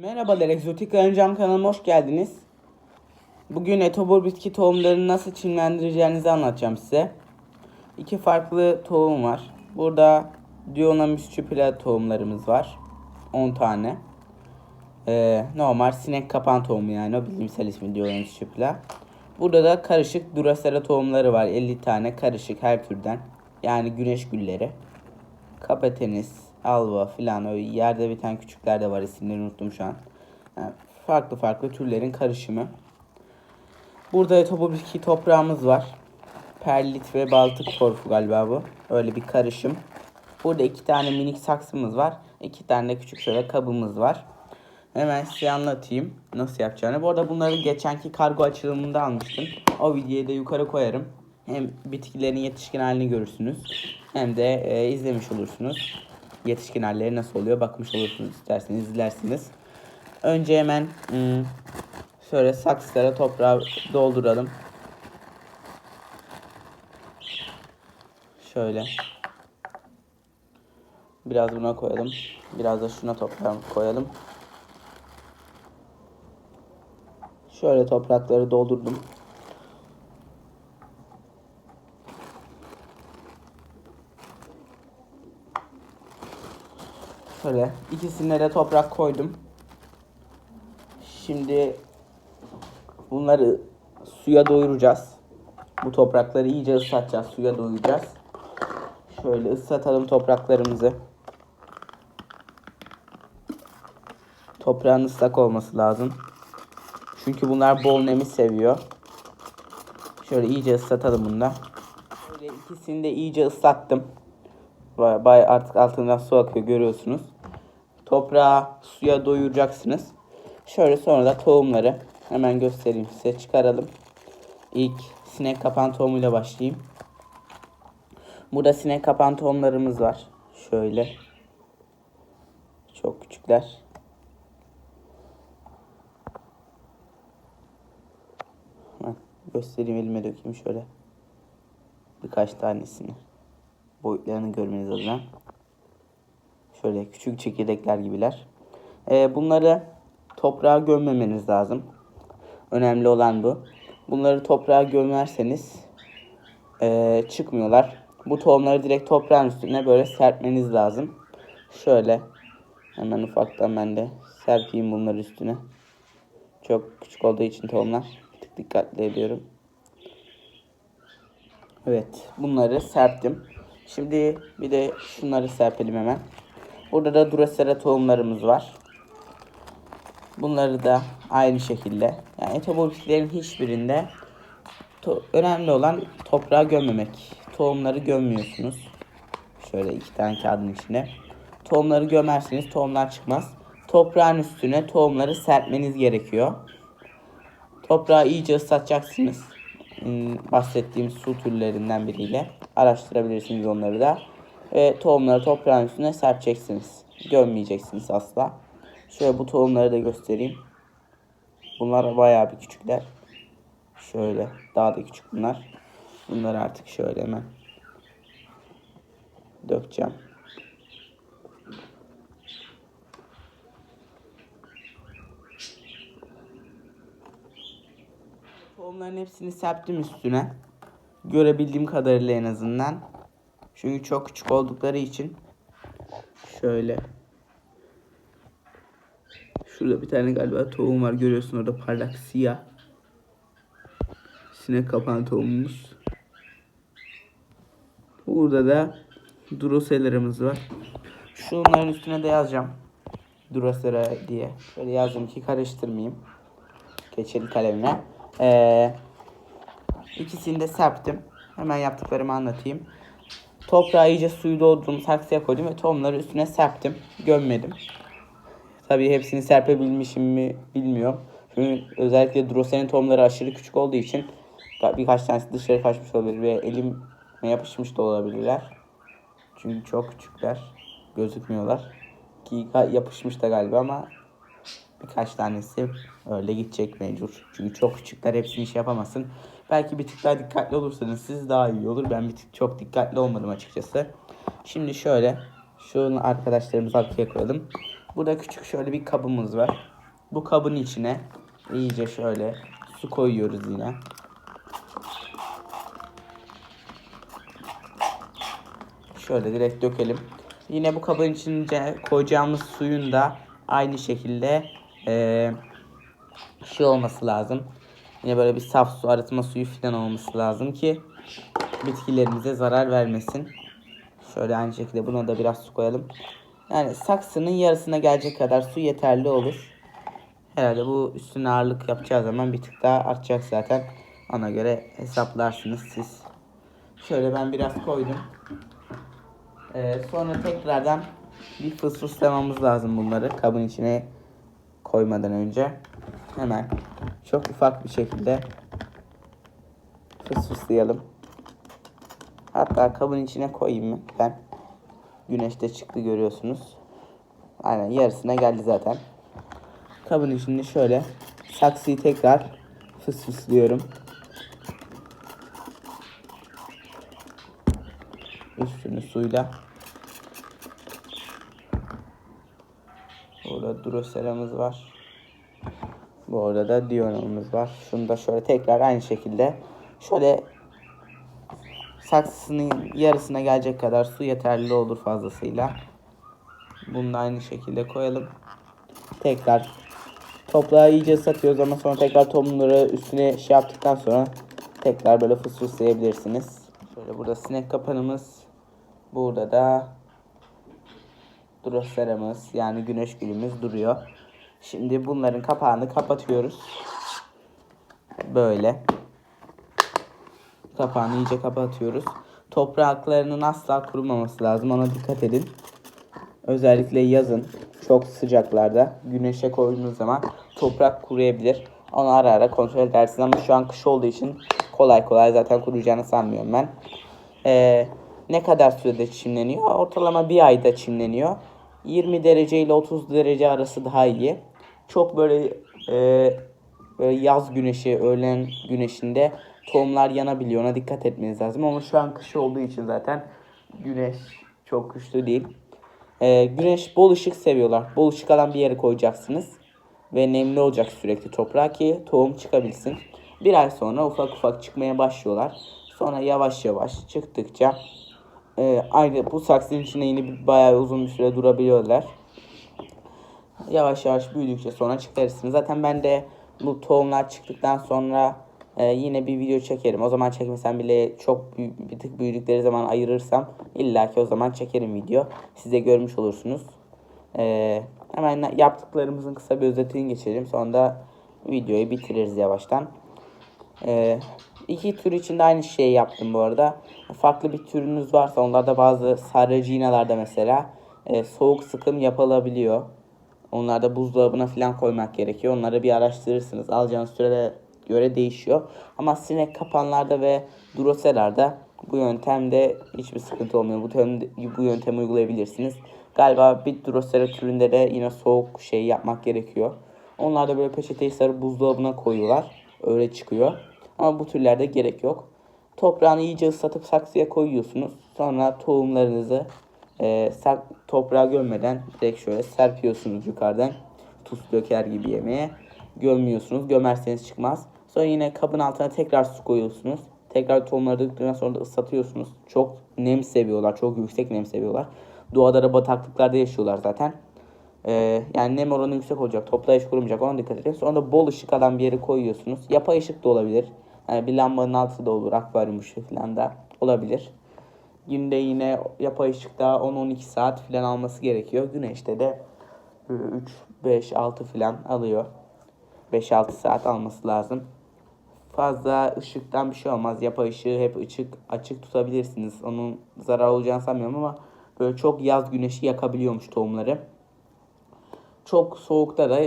Merhabalar, Egzotik Öğrencam kanalıma hoş geldiniz. Bugün etobur bitki tohumlarını nasıl çimlendireceğinizi anlatacağım size. İki farklı tohum var. Burada Dionamus Chipila tohumlarımız var. 10 tane. Normal sinek kapan tohumu, yani o bilimsel ismi Dionamus Chipila. Burada da karışık Duracera tohumları var. 50 tane karışık her türden. Yani güneş gülleri. Kapetenis, alva filan, öyle yerde biten küçükler de var, isimlerini unuttum şu an. Yani farklı türlerin karışımı. Burada etobur bitki toprağımız var. Perlit ve Baltık torfu galiba bu. Öyle bir karışım. Burada 2 tane minik saksımız var. 2 tane de küçük şöyle kabımız var. Hemen size anlatayım nasıl yapacağını. Bu arada bunları geçenki kargo açılımında almıştım. O videoyu da yukarı koyarım. Hem bitkilerin yetişkin halini görürsünüz, hem de izlemiş olursunuz. Yetişkin halleri nasıl oluyor bakmış olursunuz, isterseniz izlersiniz. Önce hemen şöyle saksılara toprağı dolduralım. Şöyle. Biraz buna koyalım. Biraz da şuna toprağı koyalım. Şöyle toprakları doldurdum. Şöyle ikisine de toprak koydum. Şimdi bunları suya doyuracağız. Bu toprakları iyice ıslatacağız. Suya doyuracağız. Şöyle ıslatalım topraklarımızı. Toprağın ıslak olması lazım. Çünkü bunlar bol nemi seviyor. Şöyle iyice ıslatalım bunu da. Böyle ikisini de iyice ıslattım. Artık altından su akıyor, görüyorsunuz. Toprağı suya doyuracaksınız. Şöyle sonra da tohumları hemen göstereyim size, çıkaralım. İlk sinek kapan tohumuyla başlayayım. Burada sinek kapan tohumlarımız var. Şöyle. Çok küçükler. Göstereyim, elime dökeyim şöyle. Birkaç tanesini. Boyutlarını görmeniz adına. Şöyle küçük çekirdekler gibiler. Bunları toprağa gömmemeniz lazım. Önemli olan bu. Bunları toprağa gömerseniz çıkmıyorlar. Bu tohumları direkt toprağın üstüne böyle serpmeniz lazım. Şöyle hemen ufaktan ben de serpeyim bunları üstüne. Çok küçük olduğu için tohumlar, bir tık dikkatli ediyorum. Evet, bunları serptim. Şimdi bir de şunları serpelim hemen. Burada da Duracera tohumlarımız var. Bunları da aynı şekilde. Yani etobur bitkilerin hiçbirinde önemli olan toprağa gömmemek. Tohumları gömmüyorsunuz. Şöyle 2 tane kağıdın içine. Tohumları gömerseniz tohumlar çıkmaz. Toprağın üstüne tohumları serpmeniz gerekiyor. Toprağı iyice ıslatacaksınız. Bahsettiğim su türlerinden biriyle. Araştırabilirsiniz onları da. Ve tohumları toprağın üstüne serpeceksiniz. Gömmeyeceksiniz asla. Şöyle bu tohumları da göstereyim. Bunlar bayağı bir küçükler. Şöyle daha da küçük bunlar. Bunları artık şöyle hemen dökeceğim. Tohumların hepsini serptim üstüne. Görebildiğim kadarıyla en azından. Çünkü çok küçük oldukları için. Şöyle. Şurada bir tane galiba tohum var. Görüyorsun orada, parlak siyah. Sinek kapan tohumumuz. Burada da Duracera'mız var. Şunların üstüne de yazacağım. Duracera diye. Böyle yazdım ki karıştırmayayım. Keçeli kalemle. İkisini de serptim. Hemen yaptıklarımı anlatayım. Toprağı iyice suyu doldurdum, saksıya koydum ve tohumları üstüne serptim. Gömmedim. Tabii hepsini serpebilmişim mi bilmiyorum. Çünkü özellikle Drose'nin tohumları aşırı küçük olduğu için birkaç tanesi dışarı kaçmış olabilir ve elime yapışmış da olabilirler. Çünkü çok küçükler. Gözükmüyorlar. Ki yapışmış da galiba ama birkaç tanesi öyle gidecek mecbur. Çünkü çok küçükler, hepsini iş yapamazsın. Belki bir tık daha dikkatli olursanız siz daha iyi olur. Ben bir tık çok dikkatli olmadım açıkçası. Şimdi şöyle şunu arkadaşlarımızı arkaya koyalım. Burada küçük şöyle bir kabımız var. Bu kabın içine iyice şöyle su koyuyoruz yine. Şöyle direkt dökelim. Yine bu kabın içine koyacağımız suyun da aynı şekilde şey olması lazım. Yine böyle bir saf su, arıtma suyu falan olması lazım ki bitkilerimize zarar vermesin. Şöyle aynı şekilde buna da biraz su koyalım. Yani saksının yarısına gelecek kadar su yeterli olur. Herhalde bu üstüne ağırlık yapacağı zaman bir tık daha artacak zaten. Ona göre hesaplarsınız siz. Şöyle ben biraz koydum. Sonra tekrardan bir fısfıslamamız lazım bunları kabın içine koymadan önce. Hemen çok ufak bir şekilde fısfıslayalım. Hatta kabın içine koyayım mı ben? Güneşte çıktı görüyorsunuz. Aynen yarısına geldi zaten. Kabın içinde şöyle saksıyı tekrar fısfıslıyorum. Üstünü suyla. Burada Drosera'mız var. Bu arada da Diona'mız var. Şunu da şöyle tekrar aynı şekilde şöyle saksısının yarısına gelecek kadar su yeterli olur fazlasıyla. Bunu da aynı şekilde koyalım. Tekrar toprağı iyice ıslatıyoruz ama sonra tekrar tohumları üstüne şey yaptıktan sonra tekrar böyle fısfıslayabilirsiniz. Şöyle burada sinek kapanımız. Burada da Drosera'mız yani güneş gülümüz duruyor. Şimdi bunların kapağını kapatıyoruz. Böyle. Kapağını iyice kapatıyoruz. Topraklarının asla kurumaması lazım. Ona dikkat edin. Özellikle yazın çok sıcaklarda güneşe koyduğunuz zaman toprak kuruyabilir. Onu ara ara kontrol edersiniz ama şu an kış olduğu için kolay kolay zaten kuruyacağını sanmıyorum ben. Ne kadar sürede çimleniyor? Ortalama bir ayda çimleniyor. 20 derece ile 30 derece arası daha iyi. Çok böyle yaz güneşi, öğlen güneşinde tohumlar yanabiliyor. Ona dikkat etmeniz lazım. Ama şu an kış olduğu için zaten güneş çok güçlü değil. Güneş bol ışık seviyorlar. Bol ışık alan bir yere koyacaksınız. Ve nemli olacak sürekli toprağa ki tohum çıkabilsin. Bir ay sonra ufak ufak çıkmaya başlıyorlar. Sonra yavaş yavaş çıktıkça aynı bu saksının içine yine bayağı uzun bir süre durabiliyorlar. Yavaş yavaş büyüdükçe sonra çıkarırsınız. Zaten ben de bu tohumlar çıktıktan sonra yine bir video çekerim. O zaman çekmesem bile çok bir tık büyüdükleri zaman ayırırsam illaki o zaman çekerim video. Siz de görmüş olursunuz. Hemen yaptıklarımızın kısa bir özetini geçelim. Sonra da videoyu bitiririz yavaştan. İki tür için de aynı şeyi yaptım bu arada. Farklı bir türünüz varsa onlarda bazı sarracinalarda mesela soğuk sıkım yapılabiliyor. Onlarda buzdolabına falan koymak gerekiyor. Onları bir araştırırsınız. Alacağınız sürede göre değişiyor. Ama sinek kapanlarda ve Drosera'larda bu yöntemde hiçbir sıkıntı olmuyor. Bu yöntemi uygulayabilirsiniz. Galiba bir Drosera türünde de yine soğuk şey yapmak gerekiyor. Onlar da böyle peçeteyi sarıp buzdolabına koyuyorlar. Öyle çıkıyor. Ama bu türlerde gerek yok. Toprağını iyice ıslatıp saksıya koyuyorsunuz. Sonra tohumlarınızı toprağa gömmeden direkt şöyle serpiyorsunuz yukarıdan. Tuz döker gibi yemeğe. Gömmüyorsunuz. Gömerseniz çıkmaz. Sonra yine kabın altına tekrar su koyuyorsunuz. Tekrar tohumları döktükten sonra da ıslatıyorsunuz. Çok nem seviyorlar. Çok yüksek nem seviyorlar. Doğada da bataklıklarda yaşıyorlar zaten. Yani nem oranı yüksek olacak. Toprağa hiç kurumayacak. Ona dikkat edin. Sonra da bol ışık alan bir yere koyuyorsunuz. Yapay ışık da olabilir. Yani bir lambanın altı da olur. Akvaryum ışığı falan da olabilir. Günde yine yapay ışıkta 10-12 saat falan alması gerekiyor. Güneşte de 3, 5, 6 falan alıyor. 5-6 saat alması lazım. Fazla ışıktan bir şey olmaz. Yapay ışığı hep açık tutabilirsiniz. Onun zarar olacağını sanmıyorum ama böyle çok yaz güneşi yakabiliyormuş tohumları. Çok soğukta da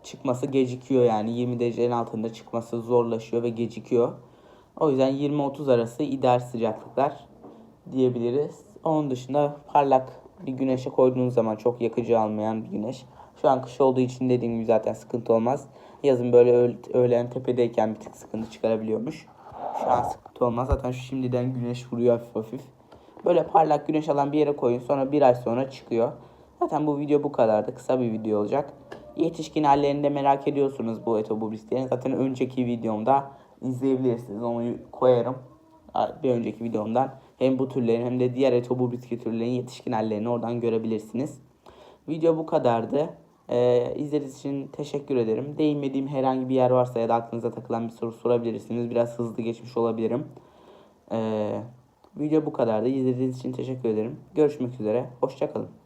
çıkması gecikiyor yani 20 derecenin altında çıkması zorlaşıyor ve gecikiyor. O yüzden 20-30 arası ideal sıcaklıklar diyebiliriz. Onun dışında parlak bir güneşe koyduğunuz zaman çok yakıcı almayan bir güneş. Şu an kış olduğu için dediğim gibi zaten sıkıntı olmaz. Yazın böyle öğlen tepedeyken bir tık sıkıntı çıkarabiliyormuş. Şu an sıkıntı olmaz. Zaten şimdiden güneş vuruyor hafif hafif. Böyle parlak güneş alan bir yere koyun. Sonra bir ay sonra çıkıyor. Zaten bu video bu kadardı. Kısa bir video olacak. Yetişkin hallerini de merak ediyorsunuz bu etobur bisikletlerin. Zaten önceki videomda izleyebilirsiniz. Onu koyarım. Bir önceki videomdan hem bu türlerin hem de diğer etobur bisiklet türlerinin yetişkin hallerini oradan görebilirsiniz. Video bu kadardı. İzlediğiniz için teşekkür ederim. Değinmediğim herhangi bir yer varsa ya da aklınıza takılan bir soru sorabilirsiniz. Biraz hızlı geçmiş olabilirim. Video bu kadardı. İzlediğiniz için teşekkür ederim. Görüşmek üzere. Hoşça kalın.